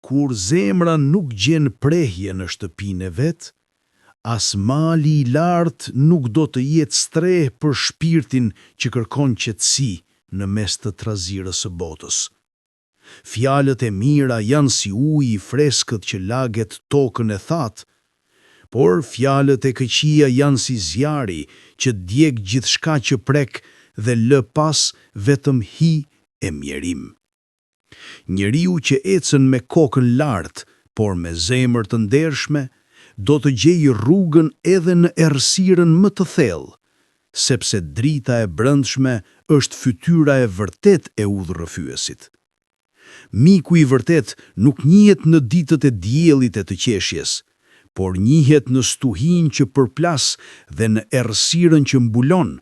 Kur zemra nuk gjen prehje në shtëpinë e vet, as mali i lartë nuk do të jetë streh për shpirtin që kërkon qetësi në mes të trazirës së botës. Fjalët e mira janë si uji i freskët që laget tokën e thatë, por fjalët e këqija janë si zjarri që djeg gjithçka që prek dhe lë pas vetëm hi e mjerim. Njeriu që ecën me kokën lartë, por me zemër të ndershme, do të gjejë rrugën edhe në errësirën më të thellë, sepse drita e brendshme është fytyra e vërtet e udhërrëfyesit. Miku i vërtet nuk njihet në ditët e diellit e të qeshjes, por njihet në stuhin që përplas dhe në errësirën që mbulon,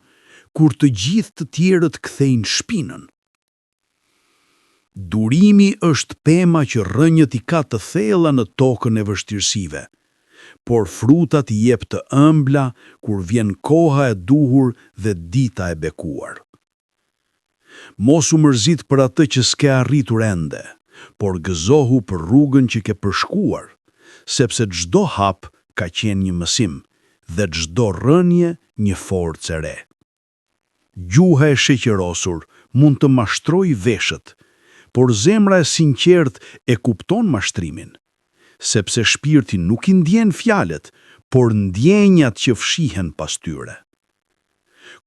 kur të gjithë të tjerët kthejnë shpinën. Durimi është pema që rrënjët i ka të thella në tokën e vështirësive, por frutat i jep të ëmbla kur vjen koha e duhur dhe dita e bekuar. Mos u mërzit për atë që s'ke arritur ende, por gëzohu për rrugën që ke përshkuar, sepse çdo hap ka qenë një mësim dhe çdo rënje një forcë e re. Gjuha e sheqerosur mund të mashtrojë veshët, por zemra e sinqert e kupton mashtrimin, sepse shpirti nuk i ndjen fjalët, por ndjenjat që fshihen pas tyre.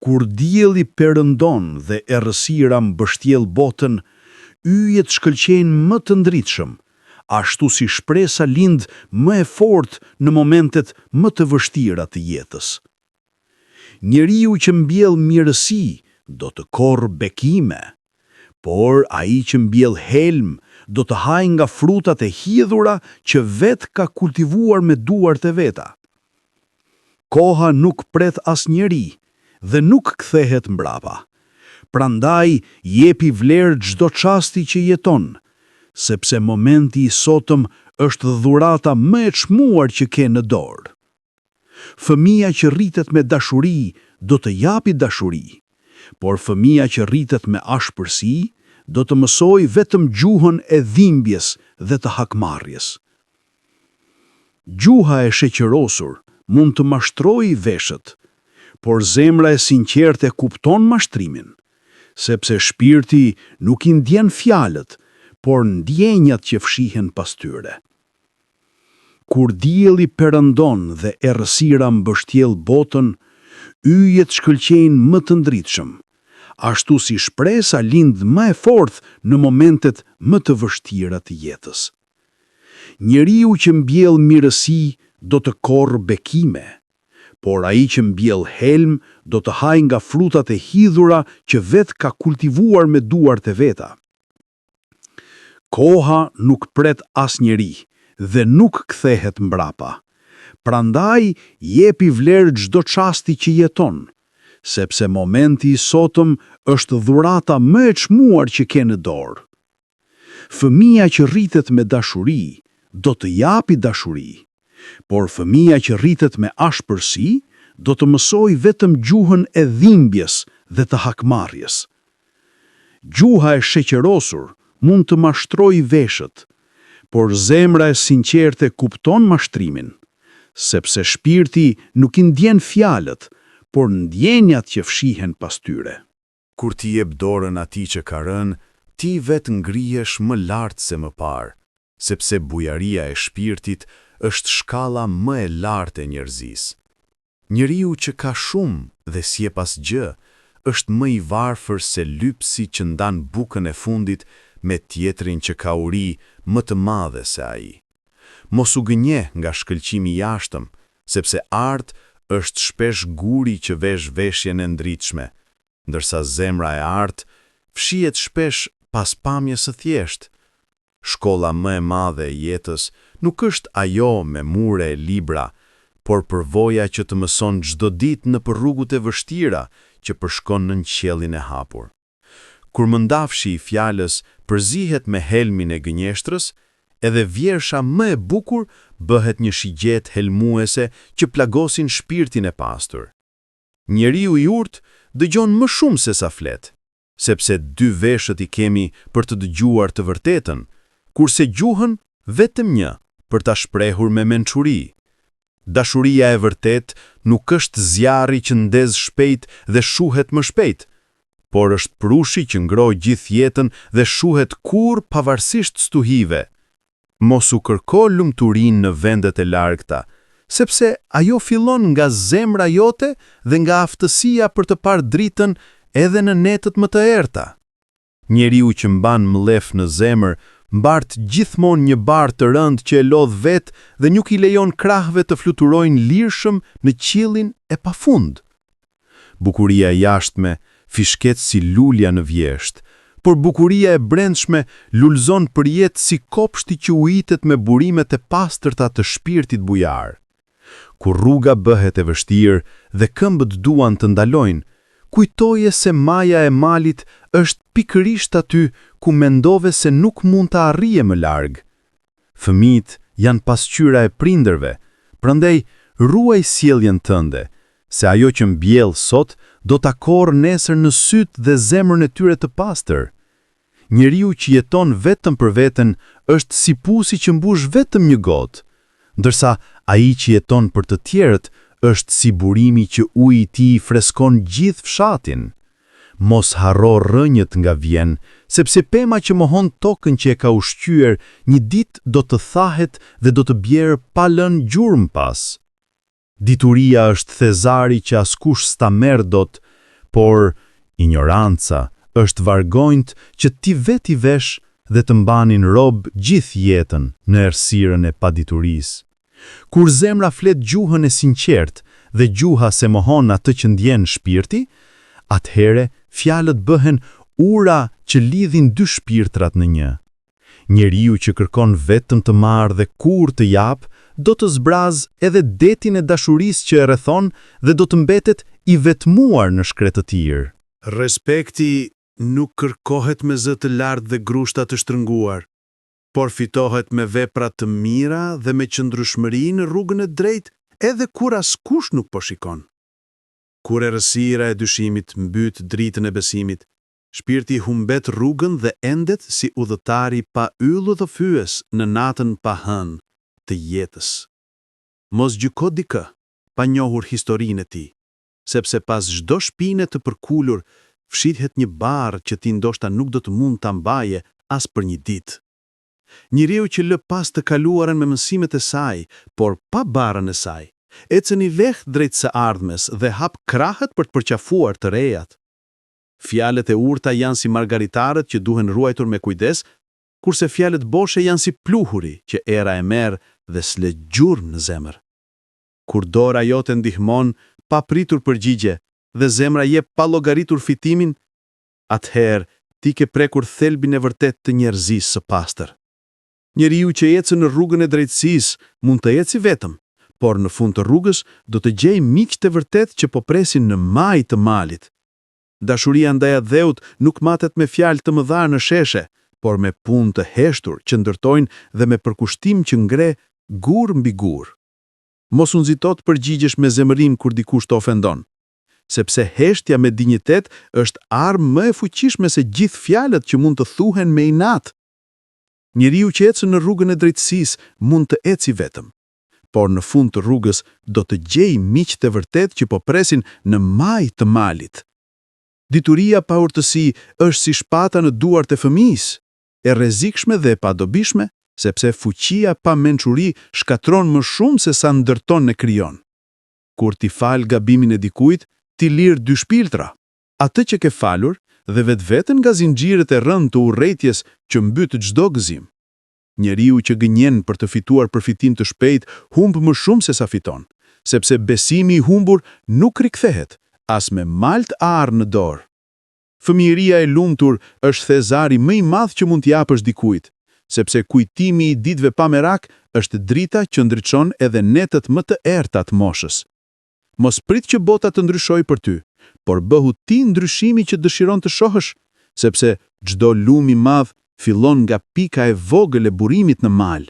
Kur dielli perëndon dhe errësira mbështjell botën, yjet shkëlqejnë më të ndritshëm, ashtu si shpresa lind më e fortë në momentet më të vështira të jetës. Njeriu që mbjell mirësi do të korrë bekime, por ai që mbjell helm do të hajë nga frutat e hidhura që vet ka kultivuar me duart e veta. Koha nuk pret asnjëri dhe nuk kthehet mbrapa. Prandaj jepi vlerë çdo çasti që jeton, sepse momenti i sotëm është dhurata më e çmuar që ke në dorë. Fëmia që rritet me dashuri do të japi dashuri, por fëmia që rritet me ashpërsi do të mësoj vetëm gjuhën e dhimbjes dhe të hakmarrjes. Gjuha e sheqerosur mund të mashtrojë veshët, por zemra e sinqertë e kupton mashtrimin, sepse shpirti nuk i ndjen fjalët, por ndjenjat që fshihen pas tyre. Kur dielli perëndon dhe errësira mbështjell botën, yjet shkëlqejnë më të ndritshëm, ashtu si shpresa lind më e fortë në momentet më të vështira të jetës. Njeriu që mbjell mirësi do të korrë bekime, por ai që mbjell helm do të hajë nga frutat e hidhura që vet ka kultivuar me duart e veta. Koha nuk pret asnjëri dhe nuk kthehet mbrapa. Prandaj jepi vlerë çdo çasti që jeton, sepse momenti i sotëm është dhurata më e çmuar që ke në dorë. Fëmia që rritet me dashuri do të japi dashuri, por fëmia që rritet me ashpërsi do të mësoj vetëm gjuhën e dhimbjes dhe të hakmarrjes. Gjuha e sheqerosur mund të mashtrojë veshët, por zemra e sinqertë kupton mashtrimin, sepse shpirti nuk i ndjen fjalët, por ndjenjat që fshihen pas tyre. Kur ti jep dorën atij që ka rënë, ti vetë ngrihesh më lart se më parë, sepse bujaria e shpirtit është shkalla më e lartë e njerëzisë. Njeriu që ka shumë dhe s'jep asgjë, është më i varfër se lypsi që ndan bukën e fundit me tjetrin që ka uri më të madhe se ai. Mos u gënje nga shkëlqimi i jashtëm, sepse art është shpesh guri që vesh veshjen e ndritshme, ndërsa zemra e art fshihet shpesh pas pamjes së thjeshtë. Shkolla më e madhe e jetës nuk është ajo me mure e libra, por përvoja që të mëson çdo ditë në rrugët e vështira që përshkon në qiellin e hapur. Kur mëndafshi i fjalës përzihet me helmin e gënjeshtrës, edhe vjersha më e bukur bëhet një shigjet helmuese që plagosin shpirtin e pastur. Njeriu i urtë dëgjon më shumë se sa flet, sepse dy veshët i kemi për të dëgjuar të vërtetën, kurse gjuhën vetëm një, për ta shprehur me mençuri. Dashuria e vërtet nuk është zjarri që ndez shpejt dhe shuhet më shpejt, por është prushi që ngroj gjithë jetën dhe shuhet kur pavarësisht stuhive. Mos u kërko lumturinë në vendet e largta, sepse ajo fillon nga zemra jote dhe nga aftësia për të parë dritën edhe në netët më të errta. Njeriu që mban mlef në zemër, mbart gjithmonë një barë të rëndë që e lodh vetë dhe nuk i lejon krahëve të fluturojnë lirshëm në qiellin e pafund. Bukuria e jashtme fishket si lulja në vjesht, por bukuria e brendshme lulzon përjet si kopshti që ujitet me burimet e pastërta të shpirtit bujar. Kur rruga bëhet e vështirë dhe këmbët duan të ndalojnë, kujtoje se maja e malit është pikërisht aty ku mendove se nuk mund të arrije më larg. Fëmijët janë pasqyra e prindërve, prandaj ruaj sjelljen tënde, se ajo që mbjell sot do ta korrë nesër në syt dhe zemrën e tyre të pastër. Njeriu që jeton vetëm për veten është si pusi që mbush vetëm një gotë, ndërsa ai që jeton për të tjerët është si burimi që uji i tij freskon gjithë fshatin. Mos harro rrënjët nga vjen, sepse pema që mohon tokën që e ka ushqyer, një ditë do të thahet dhe do të bjerë pa lënë gjurmë pas. Dituria është thezari që askush s'ta merr dot, por ignoranca është vargonjt që ti veti vesh dhe të mbanin rob gjithë jetën në errësirën e paditurisë. Kur zemra flet gjuhën e sinqert dhe gjuha se mohon atë që ndjen shpirti, atëhere fjalët bëhen ura që lidhin dy shpirtrat në një. Njeriu që kërkon vetëm të marrë dhe kur të jap, do të zbraz edhe detin e dashurisë që e rrethon dhe do të mbetet i vetmuar në shkretëtir. Respekti nuk kërkohet me zë të lartë dhe grushta të shtrënguar, por fitohet me vepra të mira dhe me qëndrueshmëri në rrugën e drejtë, edhe kur askush nuk po shikon. Kur errësira e dyshimit mbyt dritën e besimit, shpirti humbet rrugën dhe endet si udhëtari pa yll dhe fyes në natën pa hënë të jetës. Mos gjyko dikë pa njohur historinë e tij, sepse pas çdo shpine të përkulur fshihet një barë që ti ndoshta nuk do të mund ta mbaje as për një ditë. Njeriu që lë pas të kaluarën me mësimet e saj, por pa barën e saj, ecën i veh drejt së ardhmes dhe hap krahët për të përqafuar të rejat. Fjalët e urta janë si margaritarët që duhen ruajtur me kujdes, kurse fjalët boshe janë si pluhuri që era e merr dhe s'lë gjurmë në zemër. Kur dora jote ndihmon pa pritur përgjigje dhe zemra jep pa llogaritur fitimin, atëherë ti ke prekur thelbin e vërtet të njerëzisë së pastër. Njeriu që ecë në rrugën e drejtësisë mund të ecë vetëm, por në fund të rrugës do të gjejë miq të vërtet që po presin në maj të malit. Dashuria ndaj dheut nuk matet me fjalë të mëdha në sheshe, por me punë të heshtur që ndërtojnë dhe me përkushtim që ngre gur mbi gur. Mos u nxito të përgjigjesh me zemërim kur dikush të ofendon, sepse heshtja me dinjitet është armë më e fuqishme se gjithë fjalët që mund të thuhen me inat. Njeriu që ecë në rrugën e drejtësisë mund të eci vetëm, por në fund të rrugës do të gjejë miq të vërtet që po presin në maj të malit. Dituria pa urtësi është si shpata në duart e fëmijës, e rrezikshme dhe e padobishme, sepse fuqia pa mençuri shkatron më shumë se sa ndërton e krijon. Kur ti fal gabimin e dikujt, ti lir dy shpirtra, atë që ke falur dhe vetveten nga zinxhirët e rënd të urrëties që mbyt çdo gëzim. Njeriu që gënjen për të fituar përfitim të shpejt humb më shumë se sa fiton, sepse besimi i humbur nuk rikthehet, as me malt arë në dorë. Fëmijëria e lumtur është thezari më i madh që mund t'i japësh dikujt, sepse kujtimi i ditëve pa merak është drita që ndriçon edhe netët më të errta të moshës. Mos prit që bota të ndryshojë për ty, por bëhu ti ndryshimi që dëshiron të shohësh, sepse çdo lum i madh fillon nga pika e vogël e burimit në mal.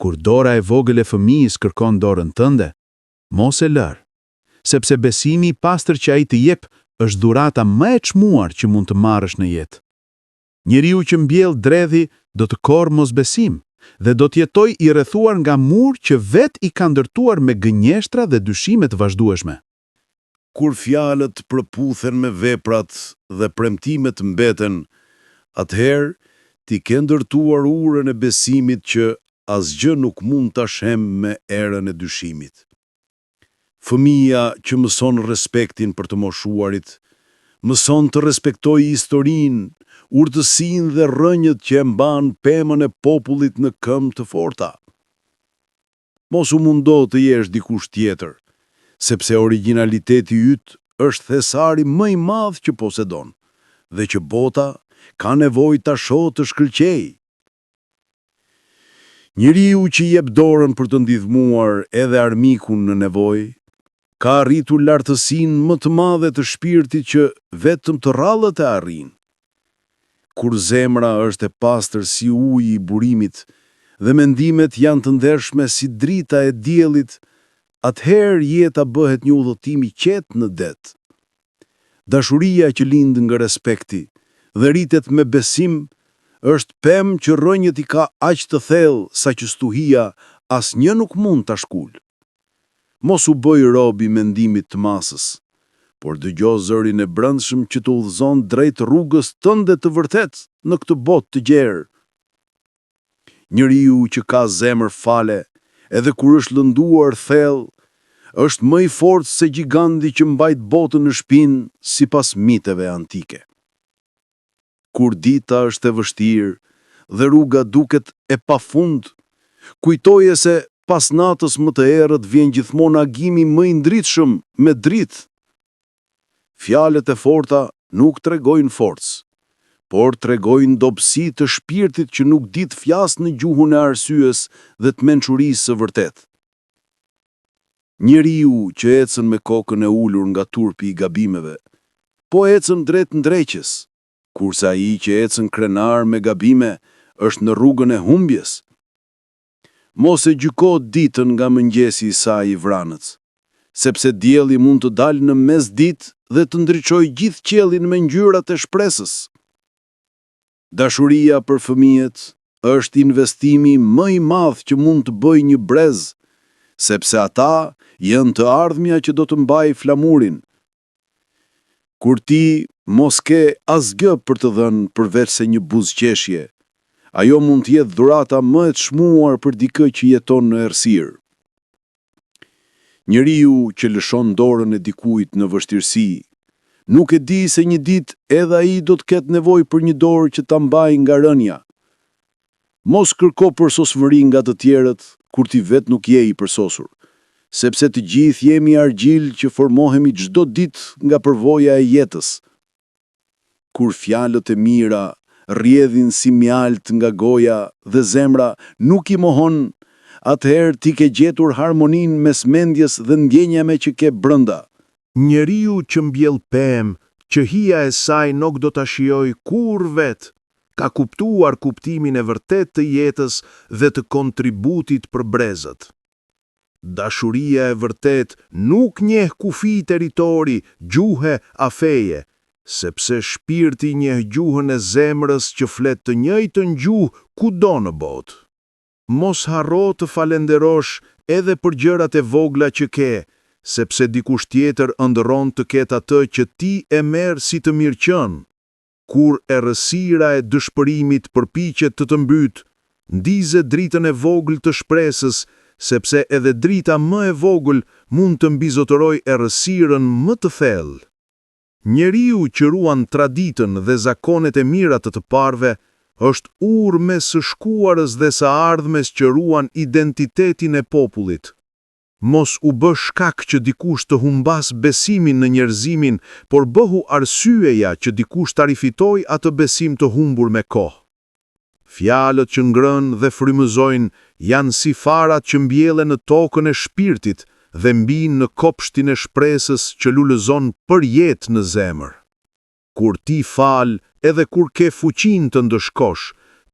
Kur dora e vogël e fëmijës kërkon dorën tënde, mos e lër, sepse besimi i pastër që ai të jep është dhurata më e çmuar që mund të marrësh në jetë. Njeriu që mbjell dredhi do të korrë mosbesim, dhe do t'jetoj i rrethuar nga mur që vet i ka ndërtuar me gënjeshtra dhe dyshime të vazhdueshme. Kur fjalët përputhen me veprat dhe premtimet mbeten, atëherë ti ke ndërtuar urën e besimit që asgjë nuk mund ta shem me erën e dyshimit. Fëmia që mëson respektin për të moshuarit, mëson të respektojë historinë, urtësinë dhe rrënjët që e mban pemën e popullit në këmbë të forta. Mos u mundo të jesh dikush tjetër, sepse originaliteti yt është thesari më i madh që posedon, dhe që bota ka nevojë ta shohë të shkëlqejë. Njeriu që jep dorën për të ndihmuar edhe armikun në nevojë, ka arritur lartësinë më të madhe të shpirtit që vetëm të rrallët e arrin. Kur zemra është e pastër si uji i burimit dhe mendimet janë të ndershme si drita e diellit, atëherë jeta bëhet një udhëtim i qetë në det. Dashuria që lind nga respekti dhe rritet me besim është pemë që rrënjët i ka aq të thellë sa që stuhia asnjë nuk mund ta shkul. Mos u bëj rob i mendimit të masës, por dëgjo zërin e brendshëm që të udhëzon drejt rrugës tënde të vërtet në këtë botë të gjerë. Njeriu që ka zemër fale, edhe kur është lënduar thellë, është më i fortë se giganti që mbajt botën në shpinë sipas miteve antike. Kur dita është e vështirë dhe rruga duket e pafund, kujtoje se pas natës më të errët vjen gjithmonë agimi më i ndritshëm me dritë. Fjalët e forta nuk tregojnë forcë, por tregojnë dobësi të shpirtit që nuk di të flasë në gjuhën e arsyes dhe të mençurisë së vërtetë. Njeriu që ecën me kokën e ulur nga turpi i gabimeve, po ecën drejt ndreqës, kurse ai që ecën krenar me gabime është në rrugën e humbjes. Mos e gjyko ditën nga mëngjesi i saj i vranës, sepse dielli mund të dalë në mesditë dhe të ndriçojë gjithë qiellin me ngjyrat e shpresës. Dashuria për fëmijët është investimi më i madh që mund të bëjë një brez, sepse ata janë të ardhmja që do të mbajë flamurin. Kur ti mos ke asgjë për të dhënë përveç se një buzëqeshje, ajo mund të jetë dhurata më e çmuar për dikë që jeton në errësirë. Njeriu që lëshon dorën e dikujt në vështirësi, nuk e di se një ditë edhe ai do të ketë nevojë për një dorë që ta mbajë nga rënja. Mos kërko përsosmëri nga të tjerët kur ti vet nuk je i përsosur, sepse të gjithë jemi argjil që formohemi çdo ditë nga përvoja e jetës. Kur fjalët e mira rrjedhin si mjalt nga goja dhe zemra nuk i mohon, atëherë ti ke gjetur harmoninë mes mendjes dhe ndjenjave që ke brenda. Njeriu që mbjell pemë, që hija e saj nuk do ta shijoj kur vet, ka kuptuar kuptimin e vërtet të jetës dhe të kontributit për brezët. Dashuria e vërtet nuk njeh kufi territori, gjuhe a feje, sepse shpirti njeh gjuhën e zemrës që flet të njëjtën gjuhë kudo në botë. Mos harro të falenderosh edhe për gjërat e vogla që ke, sepse dikush tjetër ëndërron të ketë atë që ti e merr si të mirëqen. Kur errësira e dëshpërimit përpiqet të të mbyt, ndize dritën e vogël të shpresës, sepse edhe drita më e vogël mund të mbizotërojë errësirën më të thellë. Njeriu që ruan traditën dhe zakonet e mira të parëve është urë mes së shkuarës dhe së ardhmes që ruan identitetin e popullit. Mos u bë shkak që dikush të humbas besimin në njerëzimin, por bëhu arsyeja që dikush ta rifitoj atë besim të humbur me kohë. Fjalët që ngrënë dhe frymëzojnë janë si farat që mbjellen në tokën e shpirtit dhe mbijnë në kopshtin e shpresës që lulëzon për jetë në zemër. Kur ti fal, edhe kur ke fuqinë të ndëshkosh,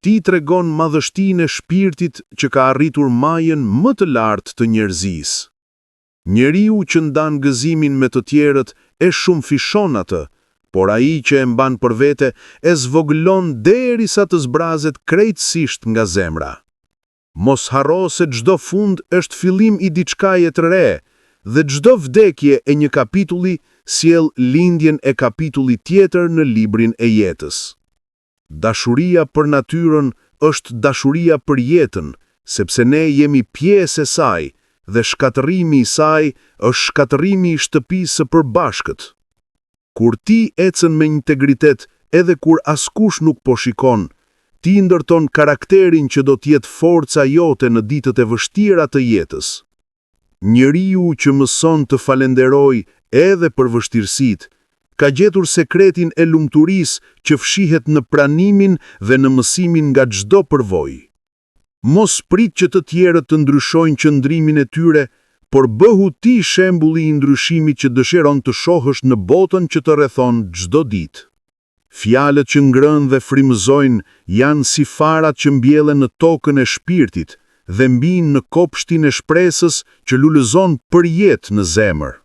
ti tregon madhështinë e shpirtit që ka arritur majën më të lartë të njerëzisë. Njeriu që ndan gëzimin me të tjerët e shumë fishon atë, por ai që e mban për vete e zvogëlon derisa të zbrazet krejtësisht nga zemra. Mos harro se çdo fund është fillim i diçkaje të re, dhe çdo vdekje e një kapitulli sjell lindjen e kapitullit tjetër në librin e jetës. Dashuria për natyrën është dashuria për jetën, sepse ne jemi pjesë e saj, dhe shkatërrimi i saj është shkatërrimi i shtëpisë së përbashkët. Kur ti ecën me integritet edhe kur askush nuk po shikon, ti ndërton karakterin që do t'jetë forca jote në ditët e vështira të jetës. Njeriu që mëson të falenderoj edhe për vështirësitë, ka gjetur sekretin e lumturisë që fshihet në pranimin dhe në mësimin nga çdo përvojë. Mos prit që të tjerët të ndryshojnë qëndrimin e tyre, por bëhu ti shembulli i ndryshimit që dëshiron të shohësh në botën që të rrethon çdo ditë. Fjalët që ngrënë dhe frymëzojnë janë si farat që mbjellen në tokën e shpirtit dhe mbijnë në kopshtin e shpresës që lulëzon për jetë në zemër.